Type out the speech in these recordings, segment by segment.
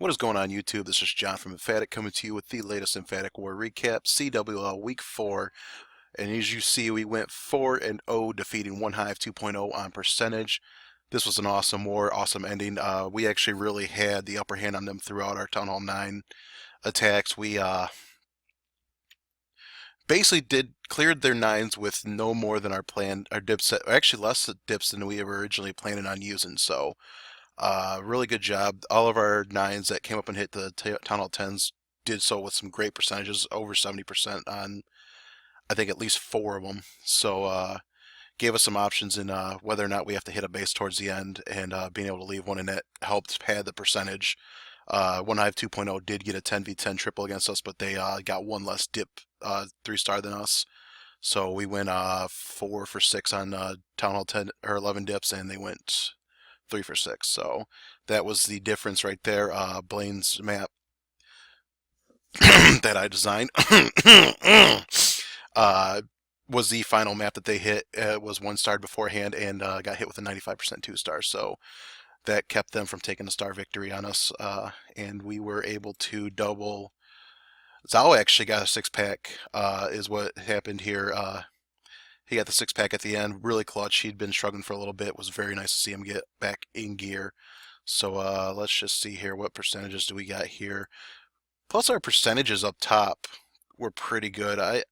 What is going on YouTube? This is John from Emphatic coming to you with the latest Emphatic War recap, CWL Week 4. And as you see, we went 4-0 defeating Onehive 2.0 on percentage. This was an awesome war, awesome ending. We actually really had the upper hand on them throughout our Town Hall 9 attacks. We basically cleared their 9s with no more than our dips set, actually less dips than we were originally planning on using. So really good job. All of our 9s that came up and hit the Town Hall 10s did so with some great percentages, over 70% on, I think, at least 4 of them. So gave us some options in whether or not we have to hit a base towards the end, and being able to leave one in it helped pad the percentage. Onehive 2.0 did get a 10v10 triple against us, but they got one less dip 3-star than us. So we went 4 for 6 on Town Hall 10 or 11 dips, and they went 3 for 6. So that was the difference right there. Blaine's map that I designed was the final map that they hit. It was 1-star beforehand and got hit with a 95% 2-star. So that kept them from taking a star victory on us. And we were able to double. Zhao actually got a 6-pack, is what happened here. He got the 6-pack at the end, really clutch. He'd been struggling for a little bit. It was very nice to see him get back in gear. So let's just see here. What percentages do we got here? Plus our percentages up top were pretty good.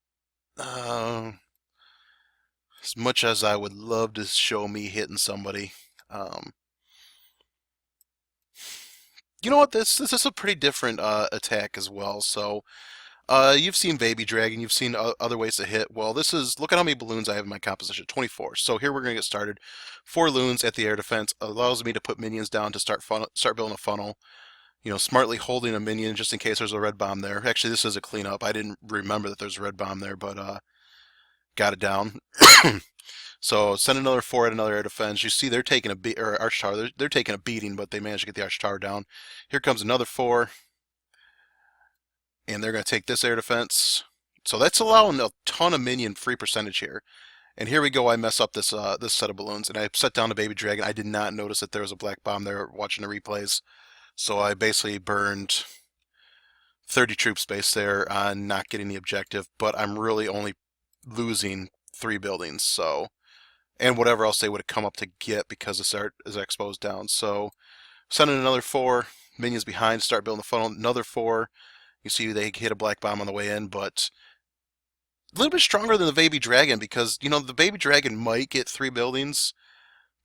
As much as I would love to show me hitting somebody, you know what? This is a pretty different attack as well. So you've seen Baby Dragon, you've seen other ways to hit. Well, look at how many balloons I have in my composition, 24. So here we're going to get started. 4 loons at the air defense allows me to put minions down to start building a funnel. You know, smartly holding a minion just in case there's a red bomb there. Actually, this is a cleanup. I didn't remember that there's a red bomb there, but got it down. So send another 4 at another air defense. You see they're taking or arch tower. They're taking a beating, but they managed to get the arch tower down. Here comes another 4. And they're going to take this air defense. So that's allowing a ton of minion free percentage here. And here we go, I mess up this this set of balloons, and I set down the Baby Dragon. I did not notice that there was a black bomb there watching the replays. So I basically burned 30 troop space there on not getting the objective, but I'm really only losing 3 buildings. So, and whatever else they would have come up to get because this art is exposed down. So sending another 4, minions behind, start building the funnel, another 4. You see they hit a black bomb on the way in, but a little bit stronger than the Baby Dragon because, you know, the Baby Dragon might get 3 buildings,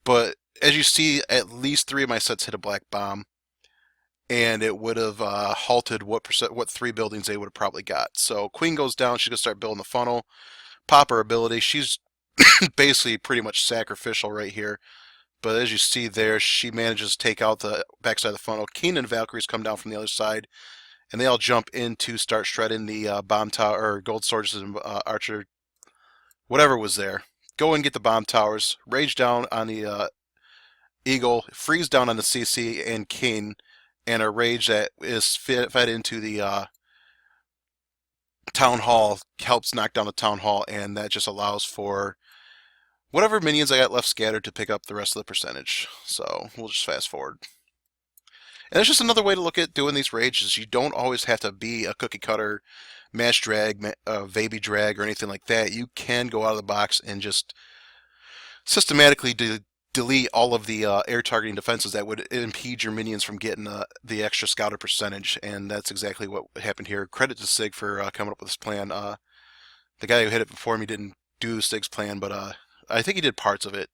but as you see, at least 3 of my sets hit a black bomb, and it would have halted what 3 buildings they would have probably got. So Queen goes down, she's going to start building the funnel, pop her ability. She's basically pretty much sacrificial right here. But as you see there, she manages to take out the backside of the funnel. Keen and Valkyries come down from the other side, and they all jump in to start shredding the bomb tower, or gold swords and archer, whatever was there. Go and get the bomb towers, rage down on the eagle, freeze down on the CC and king, and a rage that is fed into the town hall helps knock down the town hall, and that just allows for whatever minions I got left scattered to pick up the rest of the percentage. So we'll just fast forward. And it's just another way to look at doing these rages. You don't always have to be a cookie cutter, mash drag, baby drag, or anything like that. You can go out of the box and just systematically delete all of the air targeting defenses that would impede your minions from getting the extra scouter percentage. And that's exactly what happened here. Credit to Sig for coming up with this plan. The guy who hit it before me didn't do Sig's plan, but I think he did parts of it.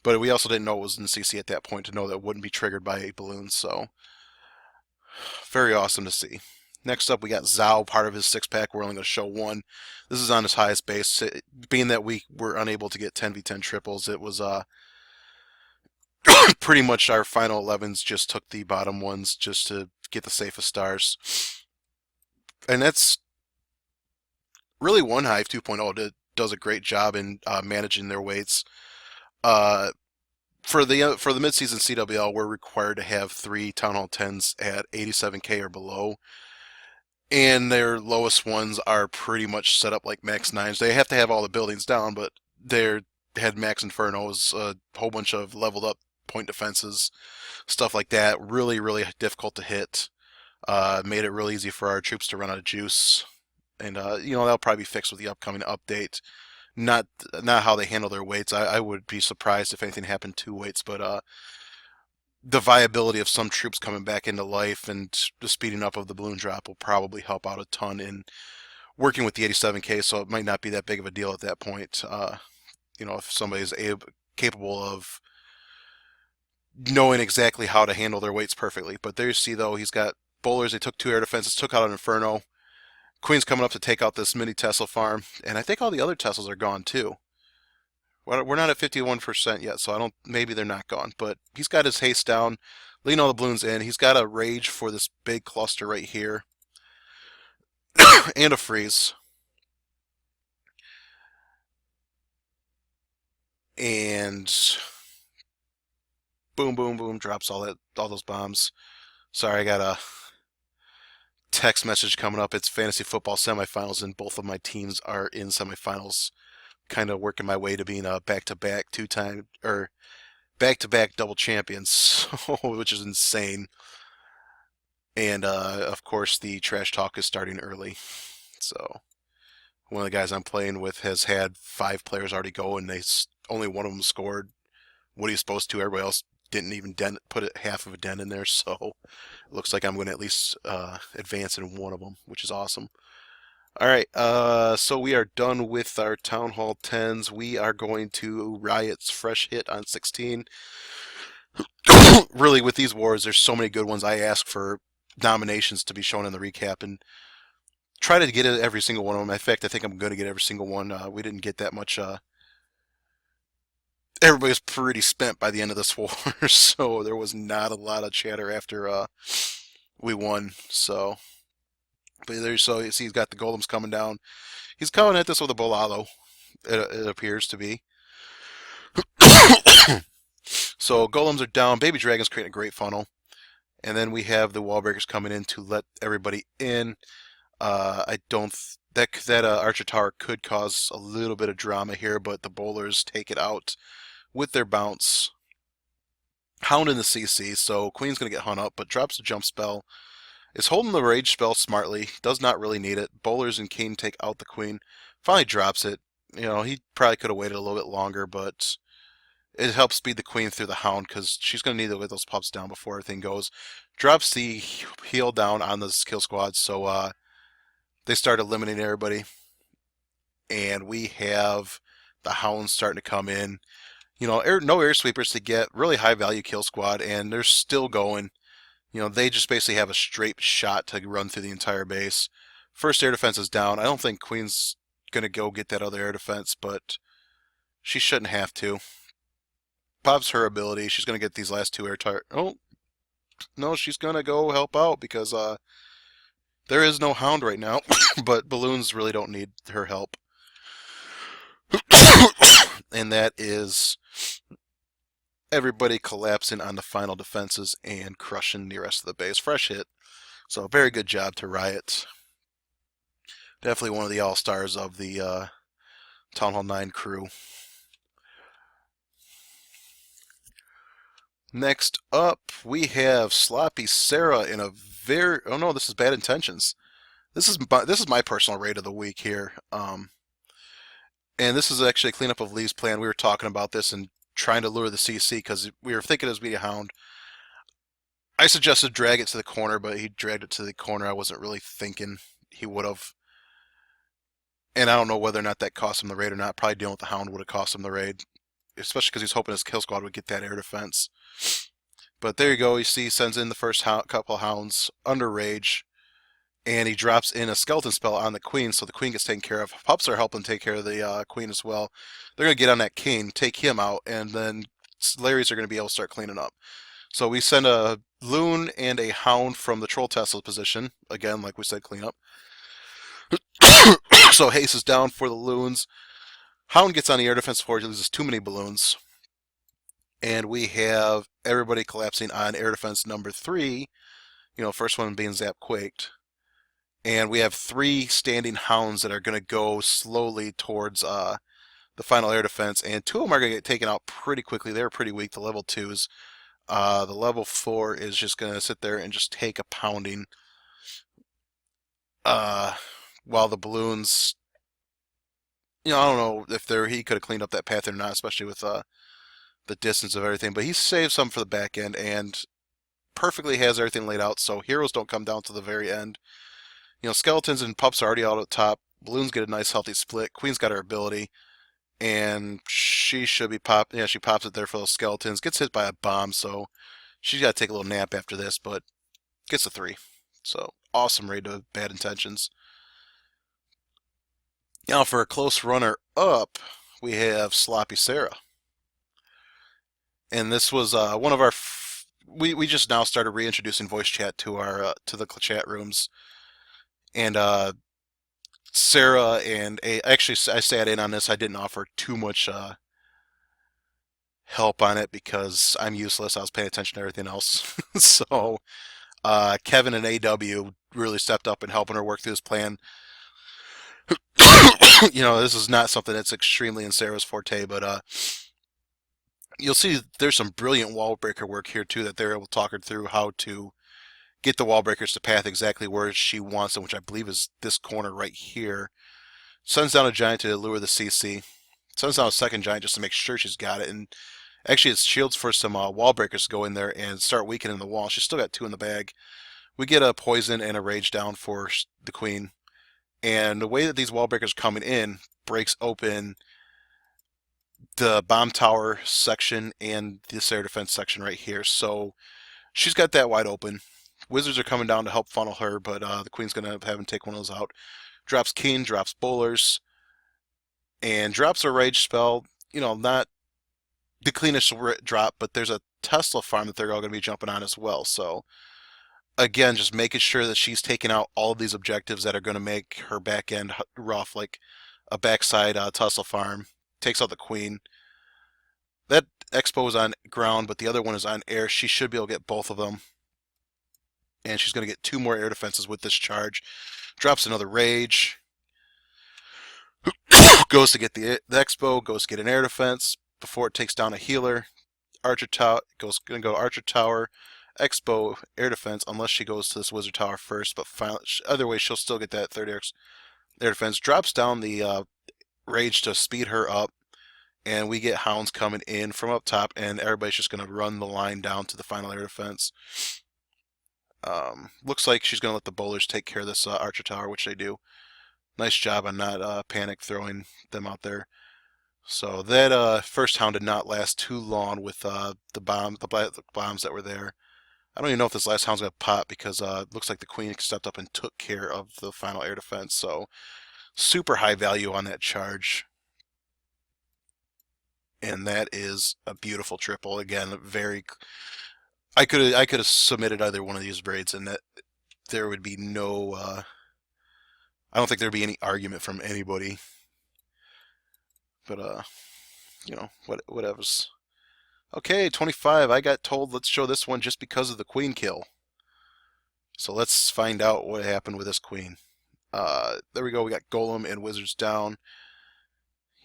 But we also didn't know it was in CC at that point to know that it wouldn't be triggered by balloons. So very awesome to see. Next up, we got Zhao, part of his 6-pack. We're only going to show 1. This is on his highest base. Being that we were unable to get 10v10 triples, it was pretty much our final 11s just took the bottom ones just to get the safest stars. And that's really Onehive 2.0 does a great job in managing their weights. For the mid-season CWL, we're required to have 3 Town Hall 10s at 87k or below, and their lowest ones are pretty much set up like max 9s. They have to have all the buildings down, but they had max infernos, a whole bunch of leveled up point defenses. stuff like that. Really, really difficult to hit. Made it real easy for our troops to run out of juice. And that'll probably be fixed with the upcoming update. Not not how they handle their weights. I would be surprised if anything happened to weights, but the viability of some troops coming back into life and the speeding up of the balloon drop will probably help out a ton in working with the 87K. So it might not be that big of a deal at that point. If somebody's capable of knowing exactly how to handle their weights perfectly. But there you see, though, he's got bowlers. They took 2 air defenses, took out an Inferno. Queen's coming up to take out this mini Tesla farm, and I think all the other Teslas are gone too. We're not at 51% yet, so I don't. Maybe they're not gone, but he's got his haste down, leading all the balloons in. He's got a rage for this big cluster right here, and a freeze, and boom, boom, boom, drops all those bombs. Sorry, I got a text message coming up. It's fantasy football semifinals, and both of my teams are in semifinals. Kind of working my way to being a back-to-back two-time or back-to-back double champions, which is insane. And of course, the trash talk is starting early. So one of the guys I'm playing with has had 5 players already go, and only one of them scored what he's supposed to. Everybody else didn't even put half of a dent in there. So it looks like I'm going to at least advance in one of them, which is awesome. All right, so we are done with our Town Hall 10s. We are going to Riot's Fresh Hit on 16. Really, with these wars, there's so many good ones. I ask for nominations to be shown in the recap and try to get every single one of them. In fact, I think I'm going to get every single one. We didn't get that much. Everybody was pretty spent by the end of this war, so there was not a lot of chatter after we won. So. But so you see he's got the golems coming down. He's coming at this with a bolalo, it appears to be. So golems are down. Baby dragon's creating a great funnel. And then we have the wall breakers coming in to let everybody in. I don't that archer tower could cause a little bit of drama here, but the bowlers take it out with their bounce. Hound in the CC, so Queen's gonna get hung up, but drops a jump spell. Is holding the rage spell smartly. Does not really need it. Bowlers and King take out the Queen. Finally drops it. He probably could have waited a little bit longer, but it helps speed the Queen through the Hound because she's going to need to get those pups down before everything goes. Drops the heal down on the kill squad, so they start eliminating everybody. And we have the Hounds starting to come in. No air sweepers to get. Really high value kill squad, and they're still going. They just basically have a straight shot to run through the entire base. First air defense is down. I don't think Queen's going to go get that other air defense, but she shouldn't have to. Pops her ability. She's going to get these last 2 air targets. Oh, no, she's going to go help out because there is no Hound right now, but balloons really don't need her help. And that is everybody collapsing on the final defenses and crushing the rest of the base. Fresh hit. So very good job to Riot. Definitely one of the all-stars of the Town Hall 9 crew. Next up, we have Sloppy Sarah in a very... Oh no, this is Bad Intentions. This is my personal raid of the week here. And this is actually a cleanup of Lee's plan. We were talking about this and trying to lure the CC because we were thinking it was going to be a Hound. I suggested drag it to the corner, but he dragged it to the corner. I wasn't really thinking he would have. And I don't know whether or not that cost him the raid or not. Probably dealing with the Hound would have cost him the raid, especially because he's hoping his kill squad would get that air defense. But there you go. You see, sends in the first couple Hounds under rage, and he drops in a skeleton spell on the Queen, so the Queen gets taken care of. Pups are helping take care of the Queen as well. They're going to get on that King, take him out, and then Larry's are going to be able to start cleaning up. So we send a Loon and a Hound from the Troll Tesla position. Again, like we said, clean up. So haste is down for the Loons. Hound gets on the air defense before he loses too many balloons. And we have everybody collapsing on air defense number 3. First one being Zap Quaked. And we have 3 standing Hounds that are going to go slowly towards the final air defense. And 2 of them are going to get taken out pretty quickly. They're pretty weak, the level 2s. The level 4 is just going to sit there and just take a pounding uh, while the balloons, I don't know if he could have cleaned up that path or not, especially with the distance of everything, but he saved some for the back end and perfectly has everything laid out so heroes don't come down to the very end. Skeletons and pups are already out at the top. Balloons get a nice healthy split. Queen's got her ability, and she should be Yeah, she pops it there for those skeletons. Gets hit by a bomb, so she's got to take a little nap after this, but gets a 3. So awesome raid to Bad Intentions. Now for a close runner up, we have Sloppy Sarah. And this was one of our we just now started reintroducing voice chat to our to the chat rooms, and Sarah and actually I sat in on this. I didn't offer too much help on it because I'm useless. I was paying attention to everything else. So Kevin and AW really stepped up and helping her work through this plan. This is not something that's extremely in Sarah's forte, but you'll see there's some brilliant wall breaker work here too that they're able to talk her through how to get the wall breakers to path exactly where she wants them, which I believe is this corner right here. Sends down a giant to lure the CC. Sends down a second giant just to make sure she's got it. And actually, it's shields for some wall breakers to go in there and start weakening the wall. She's still got 2 in the bag. We get a poison and a rage down for the queen. And the way that these wall breakers are coming in breaks open the bomb tower section and this air defense section right here. So she's got that wide open. Wizards are coming down to help funnel her, but the queen's going to have him take one of those out. Drops Keen, drops Bowlers, and drops a rage spell. Not the cleanest drop, but there's a Tesla farm that they're all going to be jumping on as well. So again, just making sure that she's taking out all of these objectives that are going to make her back end rough, like a backside Tesla farm. Takes out the queen. That Expo is on ground, but the other one is on air. She should be able to get both of them. And she's going to get 2 more air defenses with this charge. Drops another rage. Goes to get the Expo. Goes to get an air defense before it takes down a healer. Archer Tower. Going to go Archer Tower. Expo air defense unless she goes to this Wizard Tower first. But finally, other way she'll still get that third air defense. Drops down the rage to speed her up. And we get hounds coming in from up top, and everybody's just going to run the line down to the final air defense. Looks like she's going to let the bowlers take care of this Archer Tower, which they do. Nice job on not panic throwing them out there. So that first hound did not last too long with the bombs that were there. I don't even know if this last hound's going to pop because it looks like the queen stepped up and took care of the final air defense. So super high value on that charge. And that is a beautiful triple. Again, I could have submitted either one of these braids, and that there would be no. I don't think there'd be any argument from anybody. But whatever's. Okay, 25. I got told let's show this one just because of the queen kill. So let's find out what happened with this queen. There we go. We got Golem and Wizards down.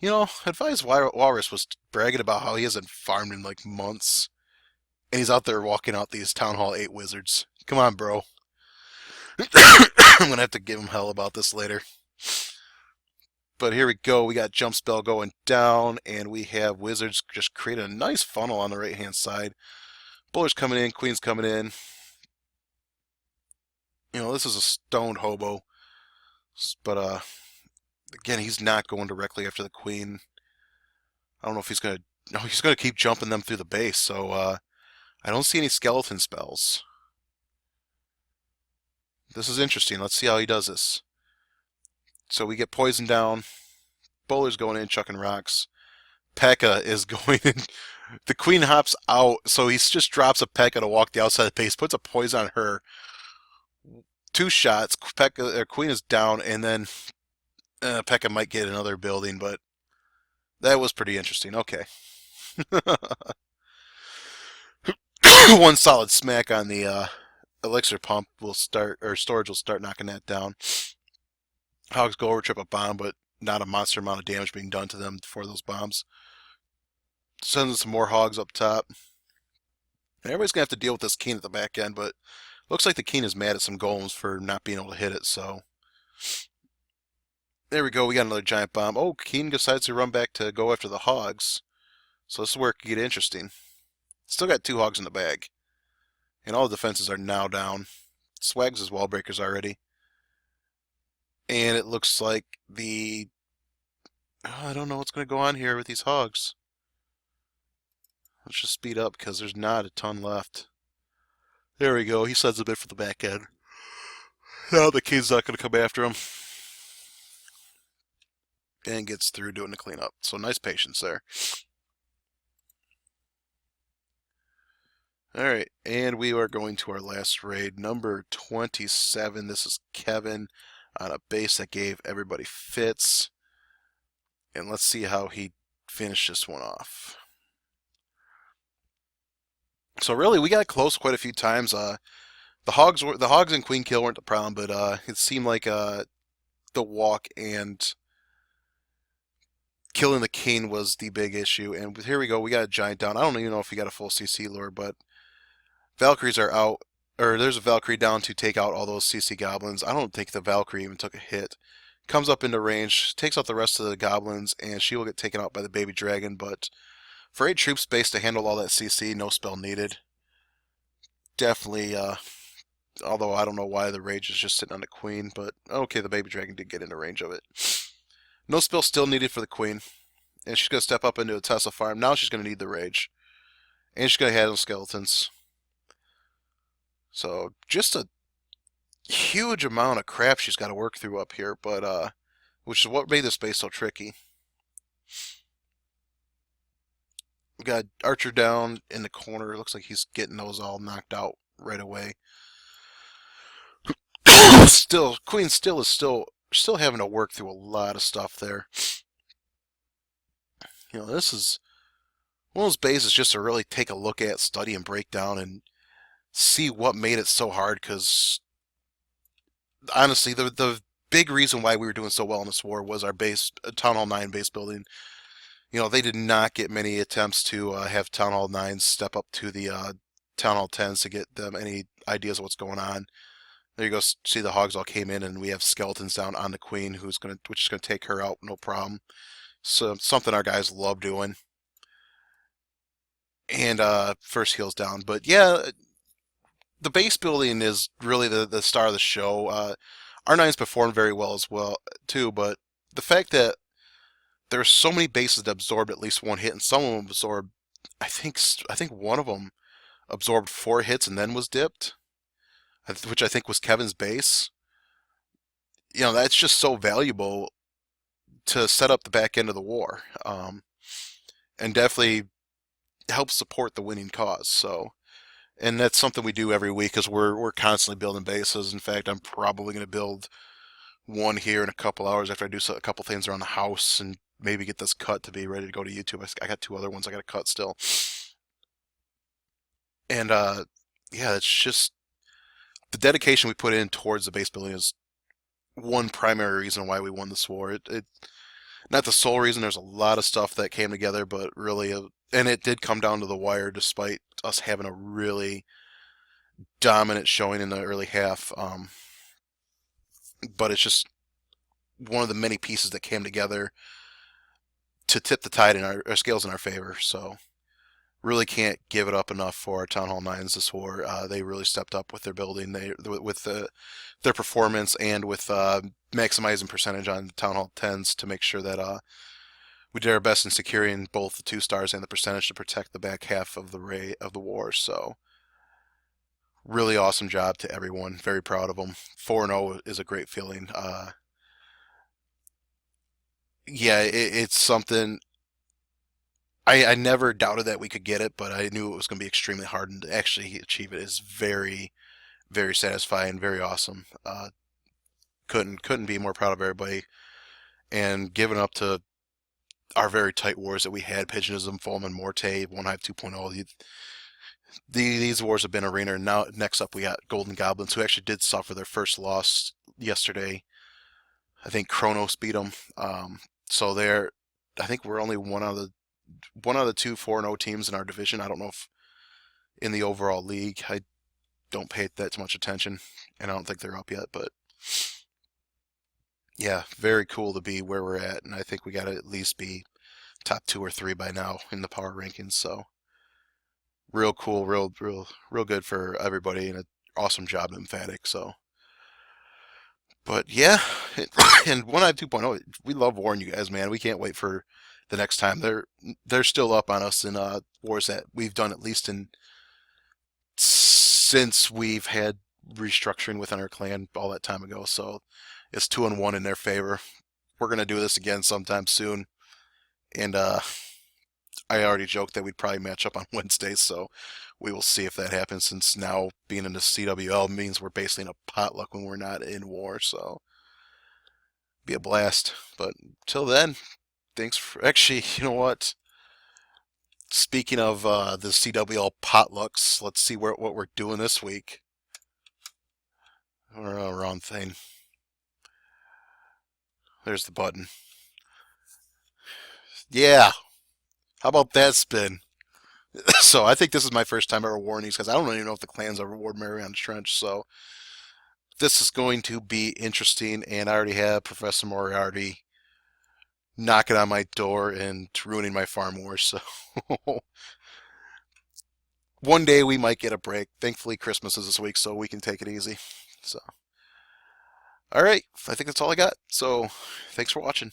Advised Walrus was bragging about how he hasn't farmed in like months. And he's out there walking out these Town Hall 8 wizards. Come on, bro. I'm going to have to give him hell about this later. But here we go. We got Jump Spell going down, and we have wizards just creating a nice funnel on the right-hand side. Bowlers coming in, queens coming in. This is a stoned hobo. But, again, he's not going directly after the queen. I don't know if he's going to... No, he's going to keep jumping them through the base, so, I don't see any skeleton spells. This is interesting. Let's see how he does this. So we get poison down. Bowler's going in, chucking rocks. P.E.K.K.A. is going in. The queen hops out, so he just drops a P.E.K.K.A. to walk the outside of the base, puts a poison on her. 2 shots. Queen is down, and then P.E.K.K.A. might get another building, but that was pretty interesting. Okay. One solid smack on the elixir pump will start, or storage will start knocking that down. Hogs go over, trip a bomb, but not a monster amount of damage being done to them for those bombs. Sends some more hogs up top. And everybody's going to have to deal with this Keen at the back end, but looks like the Keen is mad at some golems for not being able to hit it, so... There we go, we got another giant bomb. Oh, Keen decides to run back to go after the hogs. So this is where it could get interesting. Still got 2 hogs in the bag. And all the defenses are now down. Swags his wall breakers already. And it looks like the... Oh, I don't know what's going to go on here with these hogs. Let's just speed up because there's not a ton left. There we go. He sends a bit for the back end. Now the Keen's not going to come after him. And gets through doing the cleanup. So nice patience there. Alright, and we are going to our last raid, number 27. This is Kevin on a base that gave everybody fits. And let's see how he finished this one off. So really, we got close quite a few times. The hogs and queen kill weren't the problem, but it seemed like the walk and killing the king was the big issue. And here we go, we got a giant down. I don't even know if we got a full CC lure, but Valkyries are out, or there's a Valkyrie down to take out all those CC goblins. I don't think the Valkyrie even took a hit. Comes up into range, takes out the rest of the goblins, and she will get taken out by the baby dragon, but for 8 troop space to handle all that CC, no spell needed. Definitely, although I don't know why the rage is just sitting on the queen, but okay, the baby dragon did get into range of it. No spell still needed for the queen, and she's going to step up into a Tesla farm. Now she's going to need the rage, and she's going to handle skeletons. So just a huge amount of crap she's got to work through up here, but which is what made this base so tricky. We got Archer down in the corner. Looks like he's getting those all knocked out right away. Still, Queen still is still having to work through a lot of stuff there. You know, this is one of those bases just to really take a look at, study, and break down, and see what made it so hard, because honestly, the big reason why we were doing so well in this war was our base, Town Hall 9 base building. You know, they did not get many attempts to have Town Hall 9s step up to the Town Hall 10s to get them any ideas of what's going on. There you go, see the hogs all came in, and we have skeletons down on the queen, which is gonna take her out, no problem. So something our guys love doing. And first heals down, but yeah, the base building is really the star of the show. R9's performed very well too, but the fact that there's so many bases that absorbed at least 1 hit, and some of them absorbed, I think one of them absorbed 4 hits and then was dipped, which I think was Kevin's base. You know, that's just so valuable to set up the back end of the war, and definitely helps support the winning cause. So. And that's something we do every week, because we're constantly building bases. In fact, I'm probably going to build one here in a couple hours after I do a couple things around the house, and maybe get this cut to be ready to go to YouTube. I got 2 other ones I got to cut still. And yeah, it's just the dedication we put in towards the base building is one primary reason why we won this war. It not the sole reason. There's a lot of stuff that came together, but really, and it did come down to the wire, despite us having a really dominant showing in the early half. But it's just one of the many pieces that came together to tip the tide in our scales in our favor. So really can't give it up enough for our Town Hall 9s this war. They really stepped up with their building, their performance, and with maximizing percentage on Town Hall 10s to make sure that we did our best in securing both the 2 stars and the percentage to protect the back half of the war. So really awesome job to everyone. Very proud of them. 4-0 is a great feeling. Yeah, it's something. I never doubted that we could get it, but I knew it was going to be extremely hard, and to actually achieve it is very, very satisfying, very awesome. Couldn't be more proud of everybody, and giving up to our very tight wars that we had: Pigeonism, Fulman, Morte, Onehive 2.0. These wars have been arena. Now next up we got Golden Goblins, who actually did suffer their first loss yesterday. I think Kronos beat them. So I think we're only one of the 2 4-0 teams in our division. I don't know in the overall league. I don't pay that much attention, and I don't think they're up yet. But yeah, very cool to be where we're at, and I think we got to at least be top 2 or 3 by now in the power rankings. So real cool, real good for everybody, and an awesome job, Emphatic. So, but yeah, and Onehive 2.0, we love warring you guys, man. We can't wait for the next time. They're still up on us in wars that we've done at least in since we've had restructuring within our clan all that time ago. So it's 2-1 in their favor. We're gonna do this again sometime soon, and I already joked that we'd probably match up on Wednesdays, so we will see if that happens. Since now being in the CWL means we're basically in a potluck when we're not in war, so be a blast. But till then, thanks for actually. You know what? Speaking of the CWL potlucks, let's see what we're doing this week. Wrong thing. There's the button. Yeah. How about that spin? So I think this is my first time ever warning these because I don't even know if the clans ever ward Mariana's Trench. So this is going to be interesting, and I already have Professor Moriarty knocking on my door and ruining my farm wars. So one day we might get a break. Thankfully, Christmas is this week, so we can take it easy. So, all right, I think that's all I got. So, thanks for watching.